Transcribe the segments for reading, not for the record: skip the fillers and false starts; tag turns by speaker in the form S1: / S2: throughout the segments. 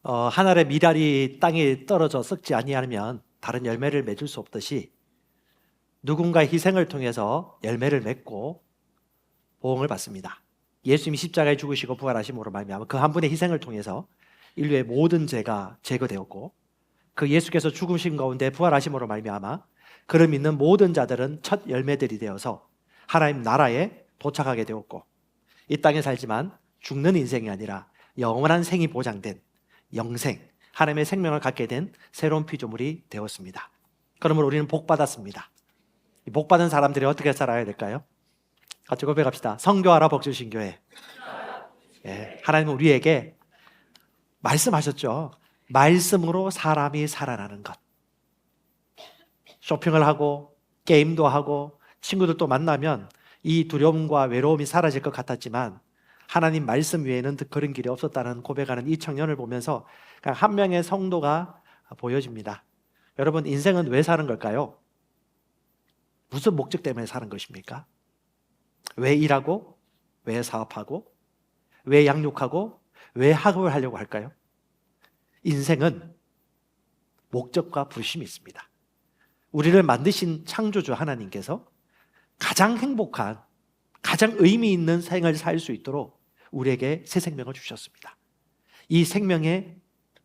S1: 한 알의 미랄이 땅에 떨어져 썩지 아니하면 다른 열매를 맺을 수 없듯이 누군가의 희생을 통해서 열매를 맺고 보응을 받습니다. 예수님이 십자가에 죽으시고 부활하심으로 말미암아 그 한 분의 희생을 통해서 인류의 모든 죄가 제거되었고, 그 예수께서 죽으신 가운데 부활하심으로 말미암아 그를 믿는 모든 자들은 첫 열매들이 되어서 하나님 나라에 도착하게 되었고, 이 땅에 살지만 죽는 인생이 아니라 영원한 생이 보장된 영생, 하나님의 생명을 갖게 된 새로운 피조물이 되었습니다. 그러므로 우리는 복 받았습니다. 복 받은 사람들이 어떻게 살아야 될까요? 같이 고백합시다. 성교하라 복 주신 교회. 하나님은 우리에게 말씀하셨죠. 말씀으로 사람이 살아나는 것. 쇼핑을 하고 게임도 하고 친구들도 만나면 이 두려움과 외로움이 사라질 것 같았지만 하나님 말씀 외에는 그런 길이 없었다는 고백하는 이 청년을 보면서 한 명의 성도가 보여집니다. 여러분, 인생은 왜 사는 걸까요? 무슨 목적 때문에 사는 것입니까? 왜 일하고, 왜 사업하고, 왜 양육하고, 왜 학업을 하려고 할까요? 인생은 목적과 부르심이 있습니다. 우리를 만드신 창조주 하나님께서 가장 행복한, 가장 의미 있는 생을 살 수 있도록 우리에게 새 생명을 주셨습니다. 이 생명의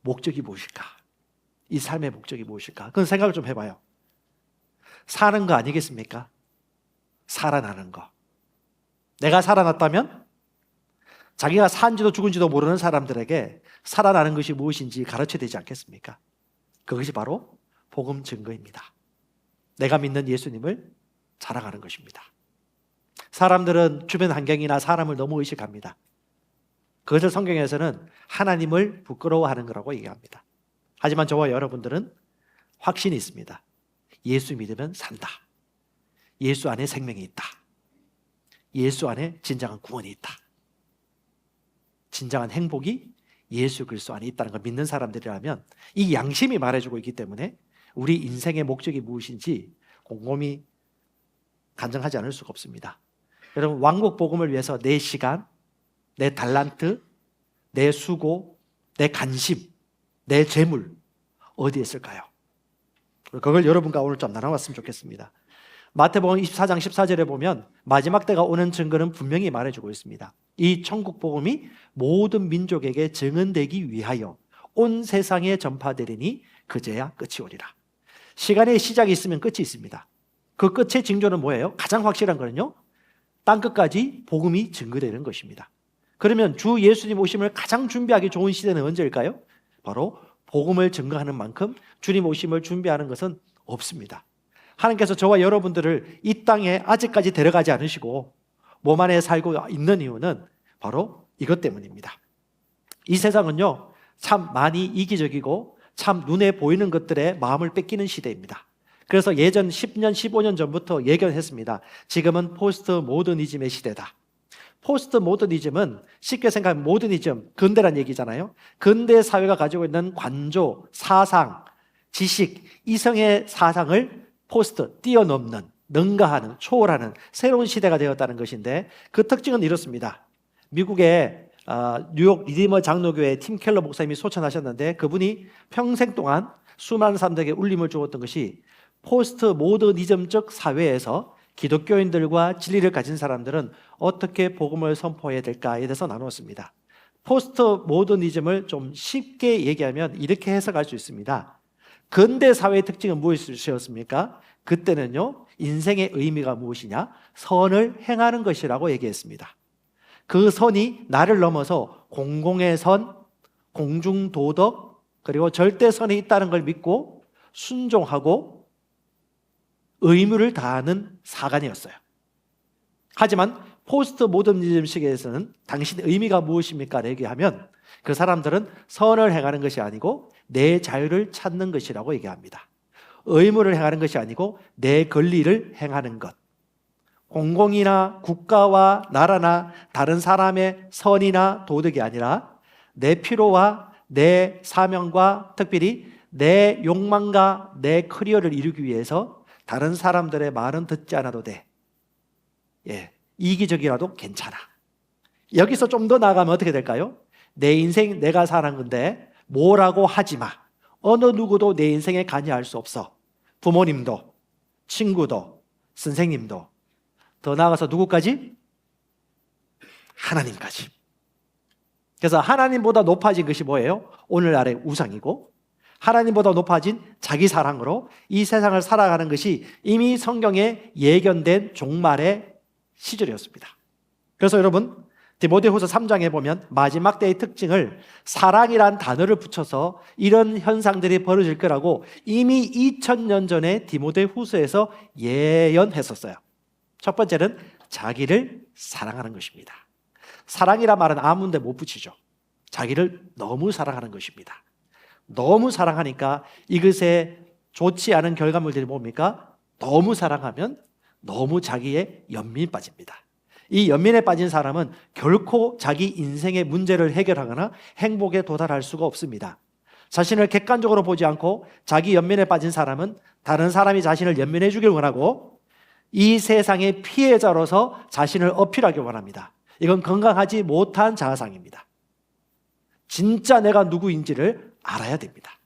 S1: 목적이 무엇일까? 이 삶의 목적이 무엇일까? 그런 생각을 좀 해봐요. 사는 거 아니겠습니까? 살아나는 거. 내가 살아났다면 자기가 산지도 죽은지도 모르는 사람들에게 살아나는 것이 무엇인지 가르쳐야 되지 않겠습니까? 그것이 바로 복음 증거입니다. 내가 믿는 예수님을 자랑하는 것입니다. 사람들은 주변 환경이나 사람을 너무 의식합니다. 그것을 성경에서는 하나님을 부끄러워하는 거라고 얘기합니다. 하지만 저와 여러분들은 확신이 있습니다. 예수 믿으면 산다. 예수 안에 생명이 있다. 예수 안에 진정한 구원이 있다. 진정한 행복이 예수 그리스도 안에 있다는 걸 믿는 사람들이라면 이 양심이 말해주고 있기 때문에 우리 인생의 목적이 무엇인지 곰곰이 간증하지 않을 수가 없습니다. 여러분, 왕국 복음을 위해서 내 시간, 내 달란트, 내 수고, 내 관심, 내 재물 어디에 쓸까요? 그걸 여러분과 오늘 좀 나눠봤으면 좋겠습니다. 마태복음 24장 14절에 보면 마지막 때가 오는 증거는 분명히 말해주고 있습니다. 이 천국 복음이 모든 민족에게 증언되기 위하여 온 세상에 전파되리니 그제야 끝이 오리라. 시간의 시작이 있으면 끝이 있습니다. 그 끝의 징조는 뭐예요? 가장 확실한 거는요, 땅끝까지 복음이 증거되는 것입니다. 그러면 주 예수님 오심을 가장 준비하기 좋은 시대는 언제일까요? 바로 복음을 증거하는 만큼 주님 오심을 준비하는 것은 없습니다. 하나님께서 저와 여러분들을 이 땅에 아직까지 데려가지 않으시고 몸 안에 살고 있는 이유는 바로 이것 때문입니다. 이 세상은요, 참 많이 이기적이고 참 눈에 보이는 것들에 마음을 뺏기는 시대입니다. 그래서 예전 10년, 15년 전부터 예견했습니다. 지금은 포스트 모더니즘의 시대다. 포스트 모더니즘은 쉽게 생각하면 모더니즘, 근대란 얘기잖아요. 근대 사회가 가지고 있는 관조, 사상, 지식, 이성의 사상을 포스트, 뛰어넘는, 능가하는, 초월하는 새로운 시대가 되었다는 것인데, 그 특징은 이렇습니다. 미국의 뉴욕 리디머 장로교회 팀 켈러 목사님이 소천하셨는데, 그분이 평생 동안 수많은 사람들에게 울림을 주었던 것이 포스트 모더니즘적 사회에서 기독교인들과 진리를 가진 사람들은 어떻게 복음을 선포해야 될까에 대해서 나누었습니다. 포스트 모더니즘을 좀 쉽게 얘기하면 이렇게 해석할 수 있습니다. 근대 사회의 특징은 무엇이었습니까? 그때는요, 인생의 의미가 무엇이냐? 선을 행하는 것이라고 얘기했습니다. 그 선이 나를 넘어서 공공의 선, 공중도덕, 그리고 절대선이 있다는 걸 믿고 순종하고 의무를 다하는 사관이었어요. 하지만 포스트 모더니즘 시기에서는 당신 의미가 무엇입니까? 얘기하면 그 사람들은 선을 행하는 것이 아니고 내 자유를 찾는 것이라고 얘기합니다. 의무를 행하는 것이 아니고 내 권리를 행하는 것. 공공이나 국가와 나라나 다른 사람의 선이나 도덕이 아니라 내 필요와 내 사명과 특별히 내 욕망과 내 커리어를 이루기 위해서 다른 사람들의 말은 듣지 않아도 돼. 이기적이라도 괜찮아. 여기서 좀 더 나아가면 어떻게 될까요? 내 인생 내가 사는 건데 뭐라고 하지 마. 어느 누구도 내 인생에 관여할 수 없어. 부모님도, 친구도, 선생님도, 더 나아가서 누구까지? 하나님까지. 그래서 하나님보다 높아진 것이 뭐예요? 오늘날의 우상이고, 하나님보다 높아진 자기 사랑으로 이 세상을 살아가는 것이 이미 성경에 예견된 종말의 시절이었습니다. 그래서 여러분, 디모데후서 3장에 보면 마지막 때의 특징을 사랑이란 단어를 붙여서 이런 현상들이 벌어질 거라고 이미 2000년 전에 디모데후서에서 예언했었어요. 첫 번째는 자기를 사랑하는 것입니다. 사랑이란 말은 아무 데 못 붙이죠. 자기를 너무 사랑하는 것입니다. 너무 사랑하니까 이것에 좋지 않은 결과물들이 뭡니까? 너무 사랑하면 너무 자기의 연민이 빠집니다. 이 연민에 빠진 사람은 결코 자기 인생의 문제를 해결하거나 행복에 도달할 수가 없습니다. 자신을 객관적으로 보지 않고 자기 연민에 빠진 사람은 다른 사람이 자신을 연민해 주길 원하고 이 세상의 피해자로서 자신을 어필하길 원합니다. 이건 건강하지 못한 자아상입니다. 진짜 내가 누구인지를 알아야 됩니다.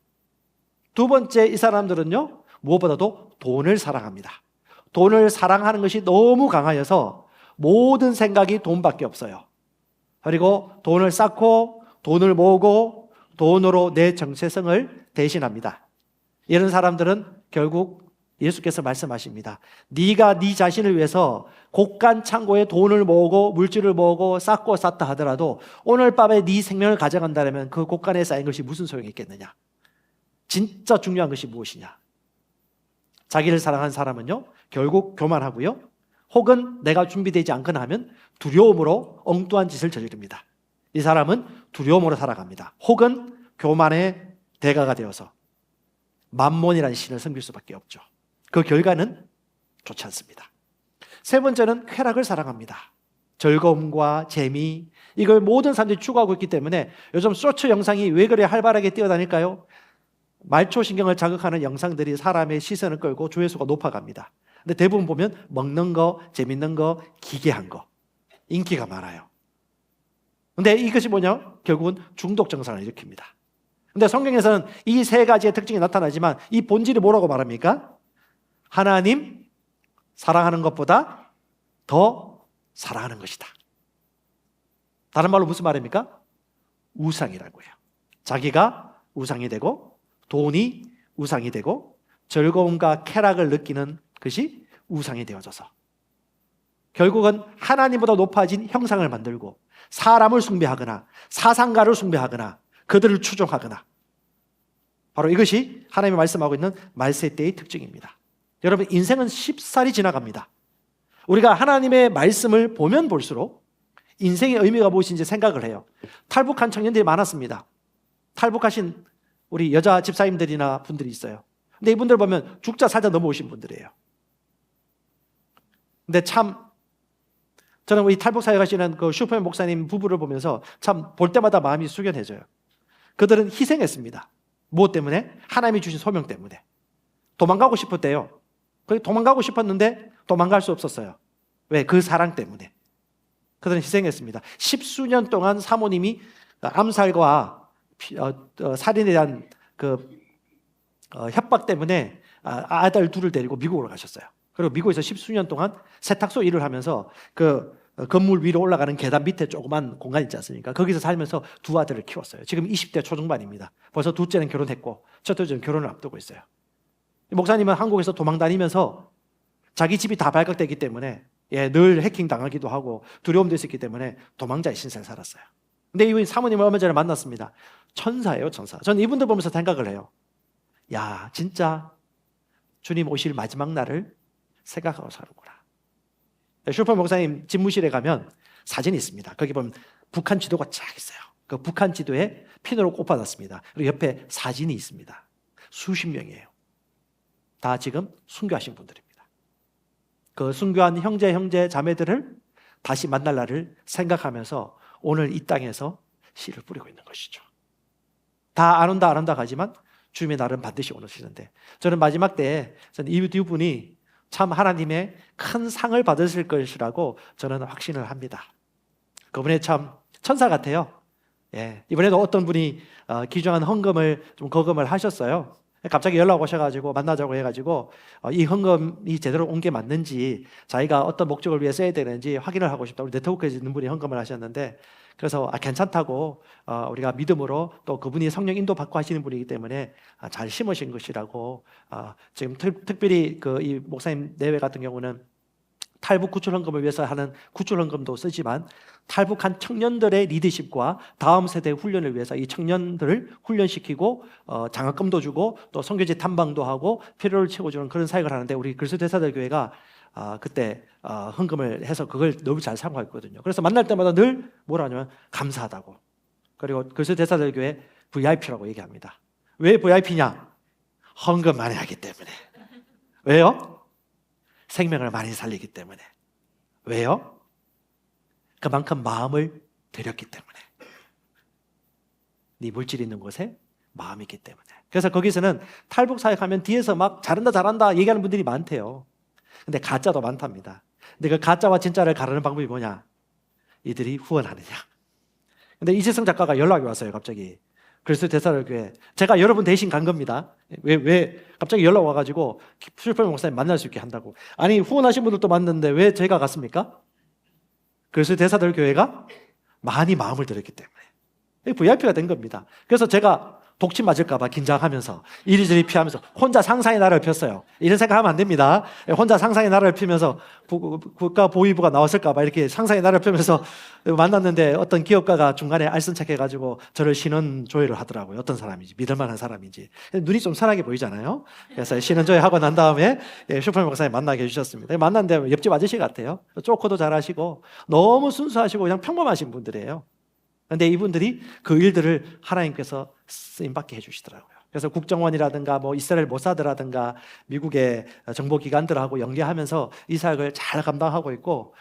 S1: 두 번째, 이 사람들은요, 무엇보다도 돈을 사랑합니다. 돈을 사랑하는 것이 너무 강하여서 모든 생각이 돈밖에 없어요. 그리고 돈을 쌓고 돈을 모으고 돈으로 내 정체성을 대신합니다. 이런 사람들은 결국 예수께서 말씀하십니다. 네가 네 자신을 위해서 곡간 창고에 돈을 모으고 물질을 모으고 쌓고 쌓다 하더라도 오늘 밤에 네 생명을 가져간다면 그 곡간에 쌓인 것이 무슨 소용이 있겠느냐? 진짜 중요한 것이 무엇이냐? 자기를 사랑하는 사람은요, 결국 교만하고요, 혹은 내가 준비되지 않거나 하면 두려움으로 엉뚱한 짓을 저지릅니다. 이 사람은 두려움으로 살아갑니다. 혹은 교만의 대가가 되어서 만몬이라는 신을 섬길 수밖에 없죠. 그 결과는 좋지 않습니다. 세 번째는 쾌락을 사랑합니다. 즐거움과 재미, 이걸 모든 사람들이 추구하고 있기 때문에 요즘 쇼츠 영상이 왜 그래 활발하게 뛰어다닐까요? 말초신경을 자극하는 영상들이 사람의 시선을 끌고 조회수가 높아갑니다. 근데 대부분 보면 먹는 거, 재밌는 거, 기괴한 거, 인기가 많아요. 근데 이것이 뭐냐? 결국은 중독 증상을 일으킵니다. 근데 성경에서는 이 세 가지의 특징이 나타나지만 이 본질이 뭐라고 말합니까? 하나님 사랑하는 것보다 더 사랑하는 것이다. 다른 말로 무슨 말입니까? 우상이라고 해요. 자기가 우상이 되고 돈이 우상이 되고 즐거움과 쾌락을 느끼는 것이 우상이 되어져서 결국은 하나님보다 높아진 형상을 만들고 사람을 숭배하거나 사상가를 숭배하거나 그들을 추종하거나, 바로 이것이 하나님이 말씀하고 있는 말세 때의 특징입니다. 여러분, 인생은 쉽사리 지나갑니다. 우리가 하나님의 말씀을 보면 볼수록 인생의 의미가 무엇인지 생각을 해요. 탈북한 청년들이 많았습니다. 탈북하신 우리 여자 집사님들이나 분들이 있어요. 근데 이분들 보면 죽자 살자 넘어오신 분들이에요. 근데 참 저는 우리 탈북사에 가시는 그 슈퍼맨 목사님 부부를 보면서 참 볼 때마다 마음이 숙연해져요. 그들은 희생했습니다. 무엇 때문에? 하나님이 주신 소명 때문에. 도망가고 싶었대요. 도망가고 싶었는데 도망갈 수 없었어요. 왜? 그 사랑 때문에. 그들은 희생했습니다. 10수년 동안 사모님이 암살과 살인에 대한 협박 때문에 아들 둘을 데리고 미국으로 가셨어요. 그리고 미국에서 10수년 동안 세탁소 일을 하면서 그 건물 위로 올라가는 계단 밑에 조그만 공간 있지 않습니까? 거기서 살면서 두 아들을 키웠어요. 지금 20대 초중반입니다. 벌써 둘째는 결혼했고 첫째는 결혼을 앞두고 있어요. 목사님은 한국에서 도망다니면서 자기 집이 다 발각되기 때문에 늘 해킹 당하기도 하고 두려움도 있었기 때문에 도망자의 신세를 살았어요. 근데 이분 사모님을 얼마 전에 만났습니다. 천사예요, 천사. 저는 이분들 보면서 생각을 해요. 야, 진짜 주님 오실 마지막 날을 생각하고 사는구나. 슈퍼 목사님 집무실에 가면 사진이 있습니다. 거기 보면 북한 지도가 쫙 있어요. 그 북한 지도에 핀으로 꼽아놨습니다. 그리고 옆에 사진이 있습니다. 수십 명이에요. 다 지금 순교하신 분들입니다. 그 순교한 형제 자매들을 다시 만날 날을 생각하면서 오늘 이 땅에서 씨를 뿌리고 있는 것이죠. 다 안 온다 하지만 주님의 날은 반드시 오시는데, 저는 마지막 때에 이 두 분이 참 하나님의 큰 상을 받으실 것이라고 저는 확신을 합니다. 그분이 참 천사 같아요. 예, 이번에도 어떤 분이 귀중한 헌금을 좀 거금을 하셨어요. 갑자기 연락 오셔가지고 만나자고 해가지고 이 헌금이 제대로 온 게 맞는지, 자기가 어떤 목적을 위해 써야 되는지 확인을 하고 싶다. 우리 네트워크에 있는 분이 헌금을 하셨는데, 그래서 괜찮다고, 우리가 믿음으로, 또 그분이 성령 인도 받고 하시는 분이기 때문에 잘 심으신 것이라고, 지금 특별히 이 목사님 내외 같은 경우는 탈북 구출 헌금을 위해서 하는 구출 헌금도 쓰지만, 탈북한 청년들의 리더십과 다음 세대 훈련을 위해서 이 청년들을 훈련시키고 장학금도 주고 또 선교지 탐방도 하고 필요를 채워주는 그런 사역을 하는데, 우리 그리스도 대사들 교회가 그때 헌금을 해서 그걸 너무 잘 사용했거든요. 그래서 만날 때마다 늘 뭐라 하냐면 감사하다고. 그리고 그리스도 대사들 교회 VIP라고 얘기합니다. 왜 VIP냐? 헌금 많이 하기 때문에. 왜요? 생명을 많이 살리기 때문에. 왜요? 그만큼 마음을 들였기 때문에. 네 물질 있는 곳에 마음이 있기 때문에. 그래서 거기서는 탈북 사역하면 뒤에서 막 잘한다 얘기하는 분들이 많대요. 근데 가짜도 많답니다. 근데 그 가짜와 진짜를 가르는 방법이 뭐냐? 이들이 후원하느냐. 근데 이재성 작가가 연락이 왔어요, 갑자기. 그리스도 대사들 교회. 제가 여러분 대신 간 겁니다. 왜 갑자기 연락 와가지고 출판 목사님 만날 수 있게 한다고. 아니, 후원하신 분들도 많는데 왜 제가 갔습니까? 그리스도 대사들 교회가 많이 마음을 들였기 때문에 VIP가 된 겁니다. 그래서 제가 독침 맞을까봐 긴장하면서 이리저리 피하면서 혼자 상상의 나라를 폈어요. 이런 생각하면 안 됩니다. 혼자 상상의 나라를 피면서 국가보위부가 나왔을까봐 이렇게 상상의 나라를 펴면서 만났는데, 어떤 기업가가 중간에 알선착해가지고 저를 신원조회를 하더라고요. 어떤 사람인지, 믿을만한 사람인지. 눈이 좀 선하게 보이잖아요. 그래서 신원조회하고 난 다음에 슈퍼맨 목사님 만나게 해주셨습니다. 만났는데 옆집 아저씨 같아요. 쪼코도 잘하시고 너무 순수하시고 그냥 평범하신 분들이에요. 그런데 이분들이 그 일들을 하나님께서 쓰임받게 해주시더라고요. 그래서 국정원이라든가 이스라엘 모사드라든가 미국의 정보기관들하고 연계하면서 이 사역을 잘 감당하고 있고,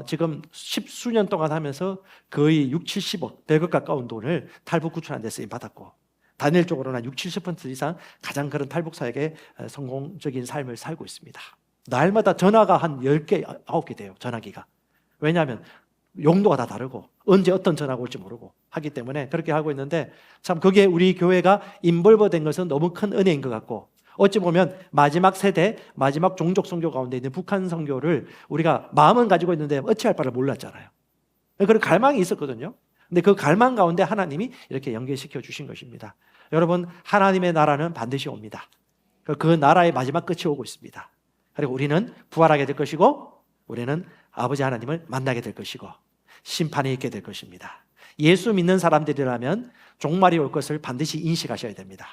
S1: 지금 10수년 동안 하면서 거의 6, 70억, 100억 가까운 돈을 탈북 구출하는 데 쓰임받았고, 단일적으로는 6, 70% 이상 가장 그런 탈북 사역의 성공적인 삶을 살고 있습니다. 날마다 전화가 한 10개, 9개 돼요, 전화기가. 왜냐하면 용도가 다 다르고 언제 어떤 전화가 올지 모르고 하기 때문에 그렇게 하고 있는데, 참 거기에 우리 교회가 인볼버 된 것은 너무 큰 은혜인 것 같고, 어찌 보면 마지막 세대, 마지막 종족 선교 가운데 있는 북한 선교를 우리가 마음은 가지고 있는데 어찌할 바를 몰랐잖아요. 그런 갈망이 있었거든요. 근데 그 갈망 가운데 하나님이 이렇게 연계시켜 주신 것입니다. 여러분, 하나님의 나라는 반드시 옵니다. 그 나라의 마지막 끝이 오고 있습니다. 그리고 우리는 부활하게 될 것이고, 우리는 아버지 하나님을 만나게 될 것이고, 심판이 있게 될 것입니다. 예수 믿는 사람들이라면 종말이 올 것을 반드시 인식하셔야 됩니다.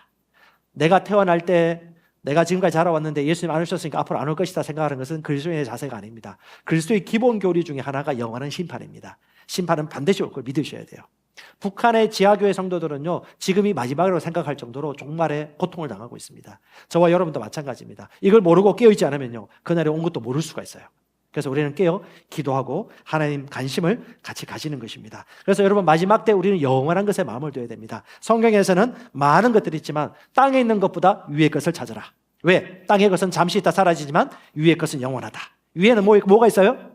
S1: 내가 태어날 때, 내가 지금까지 자라왔는데 예수님 안 오셨으니까 앞으로 안 올 것이다 생각하는 것은 그리스도인의 자세가 아닙니다. 그리스도의 기본 교리 중에 하나가 영원한 심판입니다. 심판은 반드시 올 걸 믿으셔야 돼요. 북한의 지하교회 성도들은요, 지금이 마지막으로 생각할 정도로 종말에 고통을 당하고 있습니다. 저와 여러분도 마찬가지입니다. 이걸 모르고 깨어있지 않으면요, 그날이 온 것도 모를 수가 있어요. 그래서 우리는 깨어 기도하고 하나님 관심을 같이 가지는 것입니다. 그래서 여러분, 마지막 때 우리는 영원한 것에 마음을 둬야 됩니다. 성경에서는 많은 것들이 있지만 땅에 있는 것보다 위의 것을 찾아라. 왜? 땅의 것은 잠시 있다 사라지지만 위의 것은 영원하다. 위에는 뭐가 있어요?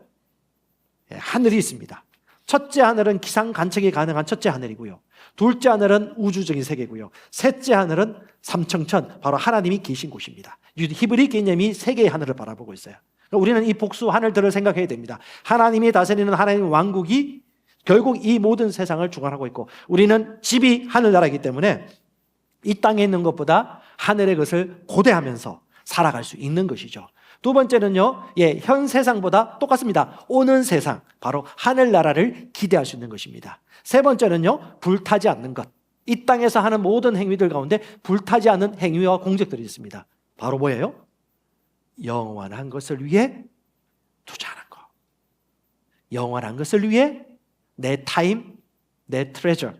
S1: 하늘이 있습니다. 첫째 하늘은 기상 관측이 가능한 첫째 하늘이고요, 둘째 하늘은 우주적인 세계고요, 셋째 하늘은 삼청천, 바로 하나님이 계신 곳입니다. 히브리 개념이 세 개의 하늘을 바라보고 있어요. 우리는 이 복수 하늘들을 생각해야 됩니다. 하나님이 다스리는 하나님의 왕국이 결국 이 모든 세상을 주관하고 있고, 우리는 집이 하늘나라이기 때문에 이 땅에 있는 것보다 하늘의 것을 고대하면서 살아갈 수 있는 것이죠. 두 번째는요, 현 세상보다 똑같습니다. 오는 세상, 바로 하늘나라를 기대할 수 있는 것입니다. 세 번째는요, 불타지 않는 것. 이 땅에서 하는 모든 행위들 가운데 불타지 않는 행위와 공적들이 있습니다. 바로 뭐예요? 영원한 것을 위해 투자하는 것. 영원한 것을 위해 내 타임, 내 트레저,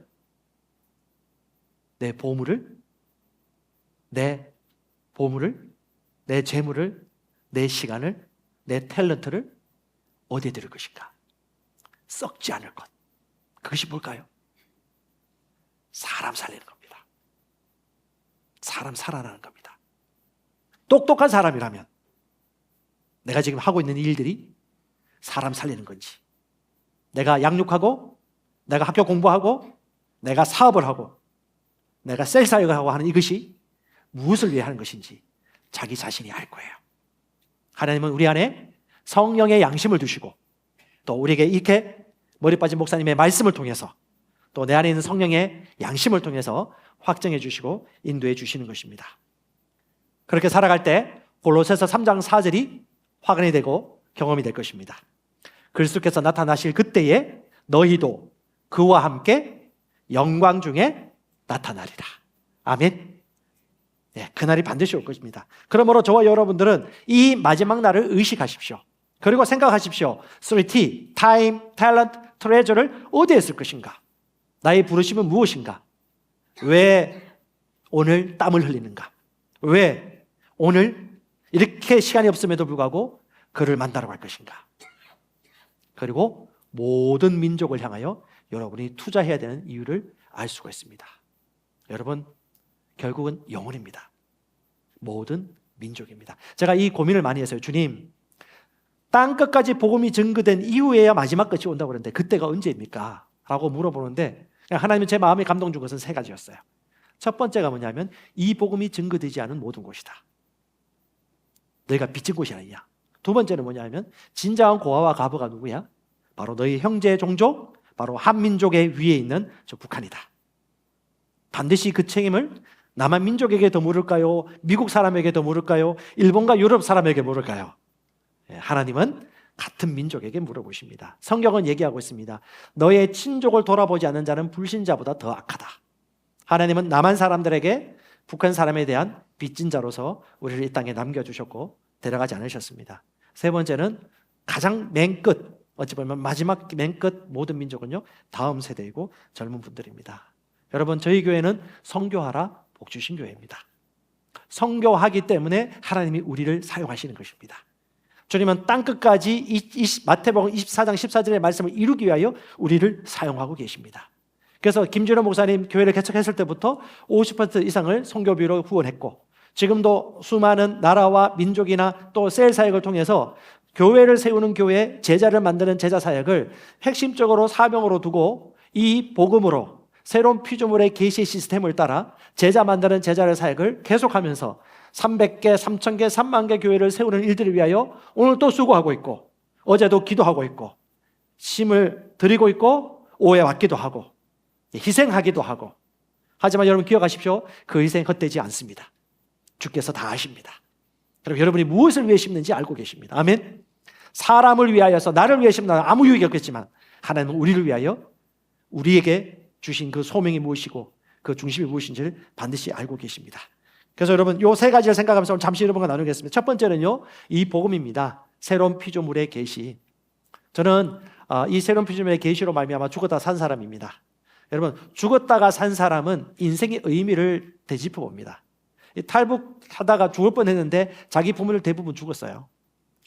S1: 내 보물을, 내 재물을, 내 시간을, 내 탤런트를 어디에 들을 것인가? 썩지 않을 것. 그것이 뭘까요? 사람 살리는 겁니다. 사람 살아나는 겁니다. 똑똑한 사람이라면 내가 지금 하고 있는 일들이 사람 살리는 건지, 내가 양육하고, 내가 학교 공부하고, 내가 사업을 하고 내가 셀사역을 하고 하는 이것이 무엇을 위해 하는 것인지 자기 자신이 알 거예요. 하나님은 우리 안에 성령의 양심을 두시고 또 우리에게 이렇게 머리 빠진 목사님의 말씀을 통해서 또 내 안에 있는 성령의 양심을 통해서 확정해 주시고 인도해 주시는 것입니다. 그렇게 살아갈 때 골로새서 3장 4절이 확인이 되고 경험이 될 것입니다. 그리스도께서 나타나실 그때에 너희도 그와 함께 영광 중에 나타나리라. 아멘. 네, 그날이 반드시 올 것입니다. 그러므로 저와 여러분들은 이 마지막 날을 의식하십시오. 그리고 생각하십시오. 3T, Time, Talent, Treasure를 어디에 쓸 것인가? 나의 부르심은 무엇인가? 왜 오늘 땀을 흘리는가? 왜 오늘 이렇게 시간이 없음에도 불구하고 그를 만나러 갈 것인가? 그리고 모든 민족을 향하여 여러분이 투자해야 되는 이유를 알 수가 있습니다. 여러분, 결국은 영혼입니다. 모든 민족입니다. 제가 이 고민을 많이 했어요. 주님, 땅끝까지 복음이 증거된 이후에야 마지막 끝이 온다고 그러는데 그때가 언제입니까? 라고 물어보는데 하나님은 제 마음에 감동 준 것은 3가지였어요. 첫 번째가 뭐냐면 이 복음이 증거되지 않은 모든 곳이다. 너희가 빚진 곳이 아니냐. 두 번째는 뭐냐면 진정한 고아와 과부가 누구야? 바로 너희 형제 종족, 바로 한민족의 위에 있는 저 북한이다. 반드시 그 책임을 남한 민족에게 더 물을까요? 미국 사람에게 더 물을까요? 일본과 유럽 사람에게 물을까요? 하나님은 같은 민족에게 물어보십니다. 성경은 얘기하고 있습니다. 너의 친족을 돌아보지 않는 자는 불신자보다 더 악하다. 하나님은 남한 사람들에게 북한 사람에 대한 빚진 자로서 우리를 이 땅에 남겨주셨고 데려가지 않으셨습니다. 세 번째는 가장 맨 끝, 어찌 보면 마지막 맨 끝 모든 민족은요, 다음 세대이고 젊은 분들입니다. 여러분, 저희 교회는 선교하라 복주신 교회입니다. 선교하기 때문에 하나님이 우리를 사용하시는 것입니다. 주님은 땅끝까지 마태복음 24장 14절의 말씀을 이루기 위하여 우리를 사용하고 계십니다. 그래서 김준호 목사님 교회를 개척했을 때부터 50% 이상을 선교비로 후원했고 지금도 수많은 나라와 민족이나 또 셀 사역을 통해서 교회를 세우는 교회, 제자를 만드는 제자 사역을 핵심적으로 사명으로 두고 이 복음으로 새로운 피조물의 계시 시스템을 따라 제자 만드는 제자의 사역을 계속하면서 300개, 3000개, 3만 개 교회를 세우는 일들을 위하여 오늘 또 수고하고 있고 어제도 기도하고 있고 힘을 드리고 있고 오해받기도 하고 희생하기도 하고 하지만 여러분 기억하십시오. 그 희생 헛되지 않습니다. 주께서 다 아십니다. 그럼 여러분이 무엇을 위해 심는지 알고 계십니다. 아멘. 사람을 위하여서 나를 위해 심는다면 아무 유익이 없겠지만 하나님은 우리를 위하여 우리에게 주신 그 소명이 무엇이고 그 중심이 무엇인지를 반드시 알고 계십니다. 그래서 여러분 요 3가지를 생각하면서 오늘 잠시 여러분과 나누겠습니다. 첫 번째는요, 이 복음입니다. 새로운 피조물의 계시. 저는 이 새로운 피조물의 계시로 말미암아 죽었다 산 사람입니다. 여러분, 죽었다가 산 사람은 인생의 의미를 되짚어 봅니다. 탈북하다가 죽을 뻔했는데 자기 부모들 대부분 죽었어요.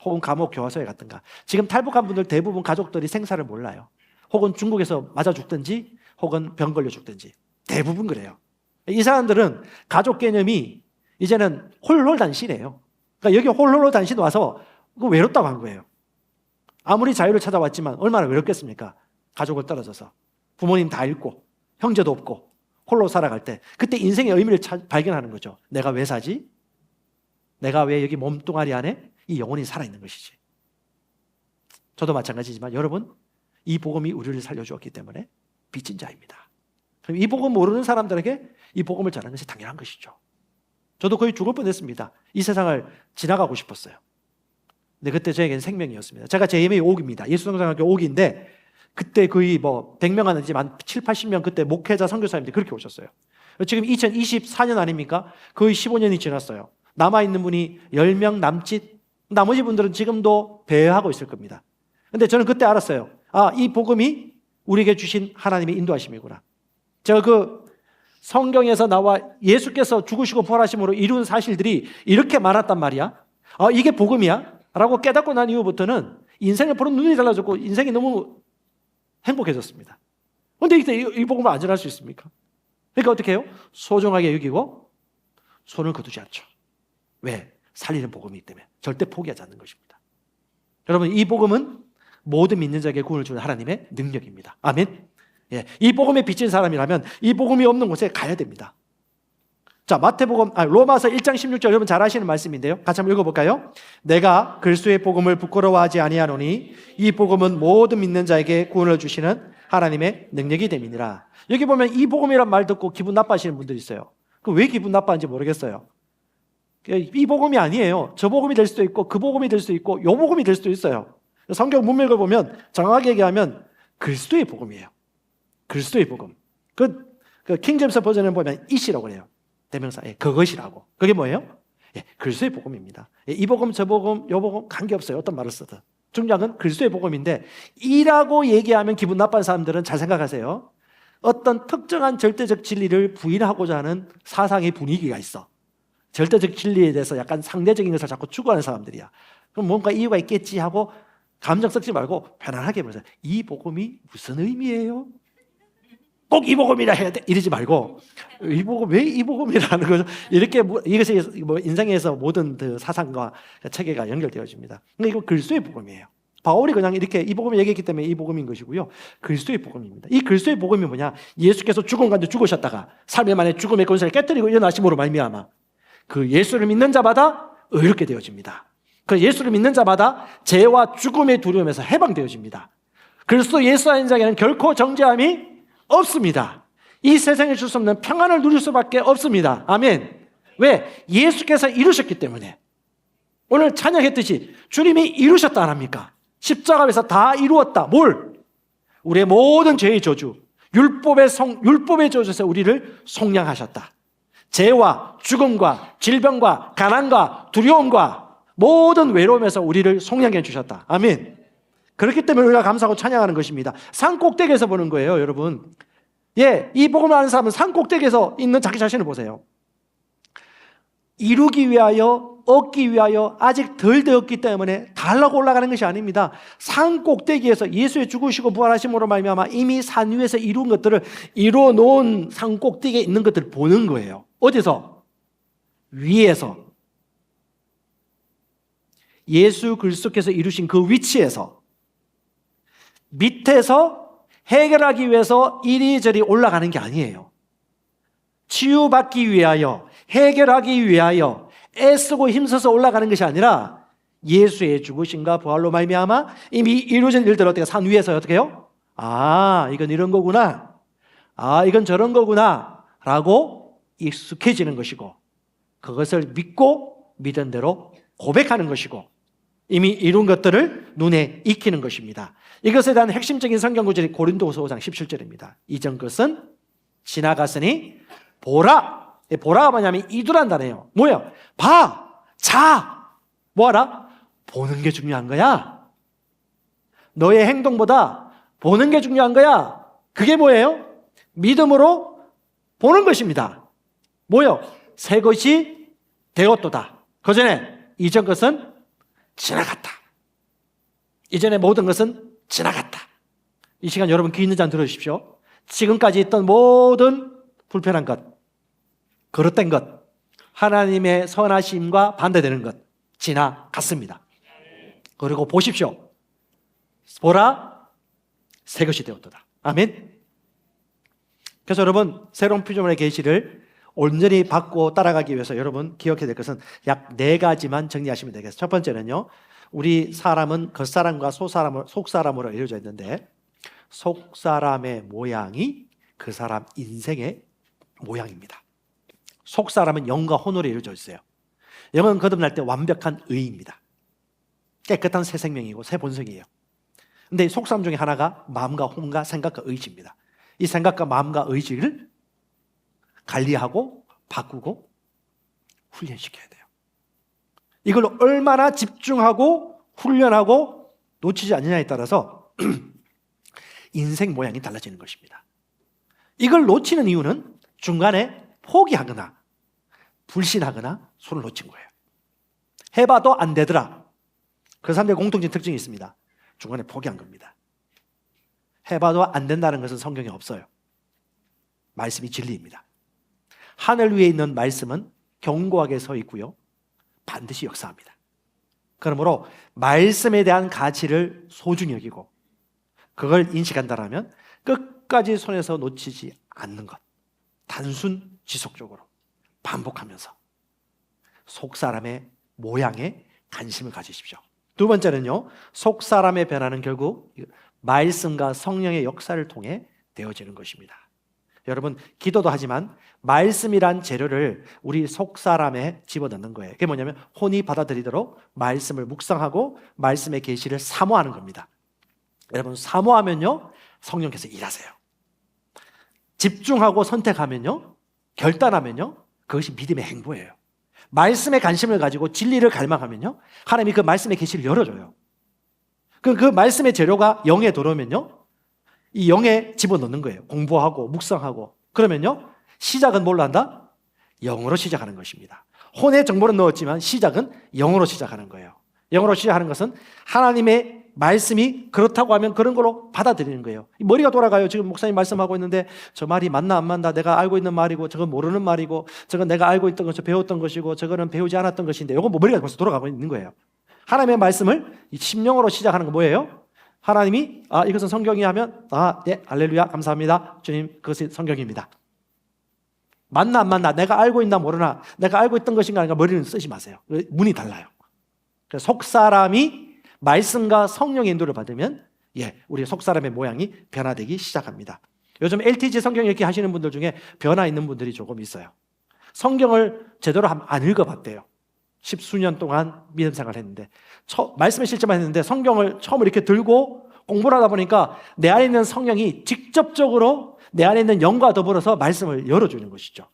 S1: 혹은 감옥 교화소에 갔든가. 지금 탈북한 분들 대부분 가족들이 생사를 몰라요. 혹은 중국에서 맞아 죽든지 혹은 병 걸려 죽든지 대부분 그래요. 이 사람들은 가족 개념이 이제는 홀홀단신이에요. 그러니까 여기 홀홀단신 와서 외롭다고 한 거예요. 아무리 자유를 찾아왔지만 얼마나 외롭겠습니까? 가족을 떨어져서 부모님 다 잃고 형제도 없고 홀로 살아갈 때 그때 인생의 의미를 발견하는 거죠. 내가 왜 사지? 내가 왜 여기 몸뚱아리 안에 이 영혼이 살아있는 것이지. 저도 마찬가지지만 여러분, 이 복음이 우리를 살려주었기 때문에 빚진 자입니다. 그럼 이 복음 모르는 사람들에게 이 복음을 전하는 것이 당연한 것이죠. 저도 거의 죽을 뻔했습니다. 이 세상을 지나가고 싶었어요. 근데 그때 저에게는 생명이었습니다. 제가 JMA 5기입니다. 예수성장학교 5기인데 그때 거의 100명 아니지만 7, 80명 그때 목회자 선교사님들이 그렇게 오셨어요. 지금 2024년 아닙니까? 거의 15년이 지났어요. 남아있는 분이 10명 남짓, 나머지 분들은 지금도 배회하고 있을 겁니다. 근데 저는 그때 알았어요. 이 복음이 우리에게 주신 하나님의 인도하심이구나. 제가 그 성경에서 나와 예수께서 죽으시고 부활하심으로 이룬 사실들이 이렇게 많았단 말이야. 이게 복음이야? 라고 깨닫고 난 이후부터는 인생을 보는 눈이 달라졌고 인생이 너무 행복해졌습니다. 그런데 이때 이 복음을 안 전할 수 있습니까? 그러니까 어떻게 해요? 소중하게 여기고 손을 거두지 않죠. 왜? 살리는 복음이기 때문에 절대 포기하지 않는 것입니다. 여러분, 이 복음은 모든 믿는 자에게 구원을 주는 하나님의 능력입니다. 아멘. 예, 이 복음에 비친 사람이라면 이 복음이 없는 곳에 가야 됩니다. 자, 로마서 1장 16절 여러분 잘 아시는 말씀인데요. 같이 한번 읽어볼까요? 내가 그리스도의 복음을 부끄러워하지 아니하노니 이 복음은 모든 믿는 자에게 구원을 주시는 하나님의 능력이 됨이니라. 여기 보면 이 복음이란 말 듣고 기분 나빠하시는 분들이 있어요. 왜 기분 나빠하는지 모르겠어요. 이 복음이 아니에요. 저 복음이 될 수도 있고 그 복음이 될 수도 있고 요 복음이 될 수도 있어요. 성경 문맥을 보면 정확하게 얘기하면 그리스도의 복음이에요. 그리스도의 복음. 그 킹제임스 버전을 보면 이시라고 그래요. 대명사, 그것이라고. 그게 뭐예요? 그리스도의 복음입니다. 이 복음, 저 복음, 요 복음 관계없어요. 어떤 말을 쓰든. 중요한 건 그리스도의 복음인데 이라고 얘기하면 기분 나쁜 사람들은 잘 생각하세요. 어떤 특정한 절대적 진리를 부인하고자 하는 사상의 분위기가 있어. 절대적 진리에 대해서 약간 상대적인 것을 자꾸 추구하는 사람들이야. 그럼 뭔가 이유가 있겠지 하고 감정 섞지 말고 편안하게 보세요. 이 복음이 무슨 의미예요? 꼭 이 복음이라 해야 돼? 이러지 말고 이 복음 왜 이 복음이라는 거죠? 이렇게 이것이 인생에서 모든 그 사상과 체계가 연결되어집니다. 근데 이거 그리스도의 복음이에요. 바울이 그냥 이렇게 이 복음을 얘기했기 때문에 이 복음인 것이고요. 그리스도의 복음입니다. 이 그리스도의 복음이 뭐냐? 예수께서 죽은 가운데 죽으셨다가 3일 만에 죽음의 권세를 깨뜨리고 일어나심으로 말미암아 그 예수를 믿는 자마다 의롭게 되어집니다. 그 예수를 믿는 자마다 죄와 죽음의 두려움에서 해방되어집니다. 그리스도 예수 아닌 자에게는 결코 정죄함이 없습니다. 이 세상에 줄 수 없는 평안을 누릴 수밖에 없습니다. 아멘. 왜? 예수께서 이루셨기 때문에. 오늘 찬양했듯이 주님이 이루셨다 안 합니까? 십자가에서 다 이루었다. 뭘? 우리의 모든 죄의 저주, 율법의 저주에서 우리를 속량하셨다. 죄와 죽음과 질병과 가난과 두려움과 모든 외로움에서 우리를 속량해 주셨다. 아멘. 그렇기 때문에 우리가 감사하고 찬양하는 것입니다. 산 꼭대기에서 보는 거예요, 여러분. 이 복음을 아는 사람은 산 꼭대기에서 있는 자기 자신을 보세요. 이루기 위하여, 얻기 위하여 아직 덜 되었기 때문에 달라고 올라가는 것이 아닙니다. 산 꼭대기에서 예수의 죽으시고 부활하심으로 말미암아 이미 산 위에서 이룬 것들을 이루어 놓은 산 꼭대기에 있는 것들을 보는 거예요. 어디서? 위에서. 예수 그리스도께서 이루신 그 위치에서 밑에서 해결하기 위해서 이리저리 올라가는 게 아니에요. 치유받기 위하여, 해결하기 위하여 애쓰고 힘써서 올라가는 것이 아니라 예수의 죽으심과 부활로 말미암아 이미 이루어진 일들 어떻게 산 위에서 어떻게 해요? 아, 이건 이런 거구나. 아, 이건 저런 거구나. 라고 익숙해지는 것이고 그것을 믿고 믿은 대로 고백하는 것이고 이미 이룬 것들을 눈에 익히는 것입니다. 이것에 대한 핵심적인 성경 구절이 고린도후서 5장 17절입니다. 이전 것은 지나갔으니 보라. 보라가 뭐냐면 이두란다네요. 뭐예요? 봐, 자, 뭐하라? 보는 게 중요한 거야. 너의 행동보다 보는 게 중요한 거야. 그게 뭐예요? 믿음으로 보는 것입니다. 뭐요? 새 것이 되었도다. 그 전에 이전 것은 지나갔다. 이전의 모든 것은 지나갔다. 이 시간 여러분 귀 있는 잔 들어주십시오. 지금까지 있던 모든 불편한 것, 그릇된 것, 하나님의 선하심과 반대되는 것 지나갔습니다. 그리고 보십시오. 보라, 새 것이 되었도다. 아멘. 그래서 여러분 새로운 피조물의 계시를 온전히 받고 따라가기 위해서 여러분 기억해야 될 것은 약 4가지만 정리하시면 되겠습니다. 첫 번째는요, 우리 사람은 겉사람과 속사람으로 이루어져 있는데 속사람의 모양이 그 사람 인생의 모양입니다. 속사람은 영과 혼으로 이루어져 있어요. 영은 거듭날 때 완벽한 의입니다. 깨끗한 새 생명이고 새 본성이에요. 근데 속사람 중에 하나가 마음과 혼과 생각과 의지입니다. 이 생각과 마음과 의지를 관리하고 바꾸고 훈련시켜야 돼요. 이걸 얼마나 집중하고 훈련하고 놓치지 않느냐에 따라서 인생 모양이 달라지는 것입니다. 이걸 놓치는 이유는 중간에 포기하거나 불신하거나 손을 놓친 거예요. 해봐도 안 되더라. 그 사람들의 공통적인 특징이 있습니다. 중간에 포기한 겁니다. 해봐도 안 된다는 것은 성경에 없어요. 말씀이 진리입니다. 하늘 위에 있는 말씀은 견고하게 서 있고요, 반드시 역사합니다. 그러므로 말씀에 대한 가치를 소중히 여기고 그걸 인식한다면 끝까지 손에서 놓치지 않는 것. 단순 지속적으로 반복하면서 속사람의 모양에 관심을 가지십시오. 두 번째는요, 속사람의 변화는 결국 말씀과 성령의 역사를 통해 되어지는 것입니다. 여러분, 기도도 하지만 말씀이란 재료를 우리 속사람에 집어넣는 거예요. 그게 뭐냐면 혼이 받아들이도록 말씀을 묵상하고 말씀의 계시를 사모하는 겁니다. 여러분, 사모하면요 성령께서 일하세요. 집중하고 선택하면요, 결단하면요, 그것이 믿음의 행보예요. 말씀에 관심을 가지고 진리를 갈망하면요, 하나님이 그 말씀의 계시를 열어줘요. 그 말씀의 재료가 영에 들어오면요, 이 영에 집어넣는 거예요. 공부하고 묵상하고. 그러면요, 시작은 뭘로 한다? 영으로 시작하는 것입니다. 혼의 정보는 넣었지만 시작은 영으로 시작하는 거예요. 영으로 시작하는 것은 하나님의 말씀이 그렇다고 하면 그런 걸로 받아들이는 거예요. 머리가 돌아가요. 지금 목사님 말씀하고 있는데 저 말이 맞나 안 맞나, 내가 알고 있는 말이고 저건 모르는 말이고, 저건 내가 알고 있던 것을 배웠던 것이고 저거는 배우지 않았던 것인데, 이건 뭐 머리가 벌써 돌아가고 있는 거예요. 하나님의 말씀을 이 심령으로 시작하는 건 뭐예요? 하나님이 이것은 성경이 하면 네, 할렐루야, 감사합니다, 주님, 그것이 성경입니다. 맞나 안 맞나, 내가 알고 있나 모르나, 내가 알고 있던 것인가 아닌가, 머리는 쓰지 마세요. 문이 달라요. 그래서 속사람이 말씀과 성령의 인도를 받으면 우리 속사람의 모양이 변화되기 시작합니다. 요즘 LTG 성경 읽기 하시는 분들 중에 변화 있는 분들이 조금 있어요. 성경을 제대로 안 읽어봤대요. 10수년 동안 믿음 생활을 했는데 말씀의 실제만 했는데 성경을 처음 이렇게 들고 공부를 하다 보니까 내 안에 있는 성령이 직접적으로 내 안에 있는 영과 더불어서 말씀을 열어주는 것이죠.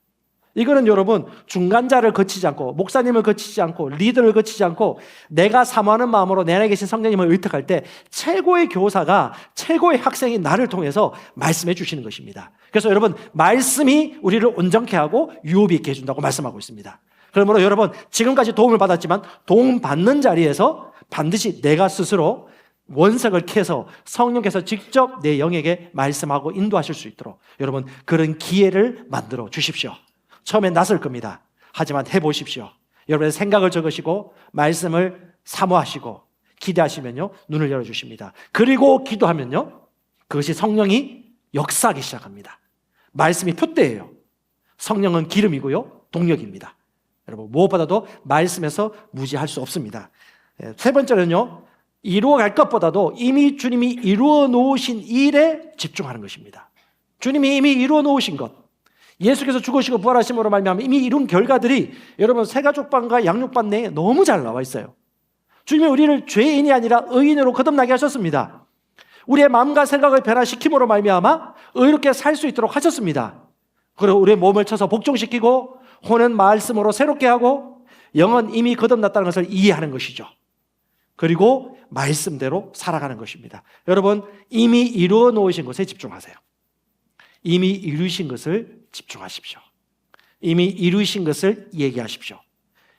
S1: 이거는 여러분, 중간자를 거치지 않고, 목사님을 거치지 않고, 리더를 거치지 않고, 내가 사모하는 마음으로 내 안에 계신 성령님을 의탁할 때 최고의 교사가, 최고의 학생이 나를 통해서 말씀해 주시는 것입니다. 그래서 여러분, 말씀이 우리를 온전케 하고 유업이 있게 해준다고 말씀하고 있습니다. 그러므로 여러분, 지금까지 도움을 받았지만 도움 받는 자리에서 반드시 내가 스스로 원석을 캐서 성령께서 직접 내 영에게 말씀하고 인도하실 수 있도록 여러분, 그런 기회를 만들어 주십시오. 처음엔 낯설 겁니다. 하지만 해보십시오. 여러분의 생각을 적으시고 말씀을 사모하시고 기대하시면요, 눈을 열어주십니다. 그리고 기도하면요, 그것이 성령이 역사하기 시작합니다. 말씀이 표대예요. 성령은 기름이고요, 동력입니다. 여러분, 무엇보다도 말씀에서 무지할 수 없습니다. 세 번째는요, 이루어갈 것보다도 이미 주님이 이루어 놓으신 일에 집중하는 것입니다. 주님이 이미 이루어 놓으신 것, 예수께서 죽으시고 부활하심으로 말미암아 이미 이룬 결과들이 여러분, 새가족반과 양육반 내에 너무 잘 나와 있어요. 주님이 우리를 죄인이 아니라 의인으로 거듭나게 하셨습니다. 우리의 마음과 생각을 변화시킴으로 말미암아 의롭게 살 수 있도록 하셨습니다. 그리고 우리의 몸을 쳐서 복종시키고 혼은 말씀으로 새롭게 하고 영은 이미 거듭났다는 것을 이해하는 것이죠. 그리고 말씀대로 살아가는 것입니다. 여러분, 이미 이루어 놓으신 것에 집중하세요. 이미 이루신 것을 집중하십시오. 이미 이루신 것을 얘기하십시오.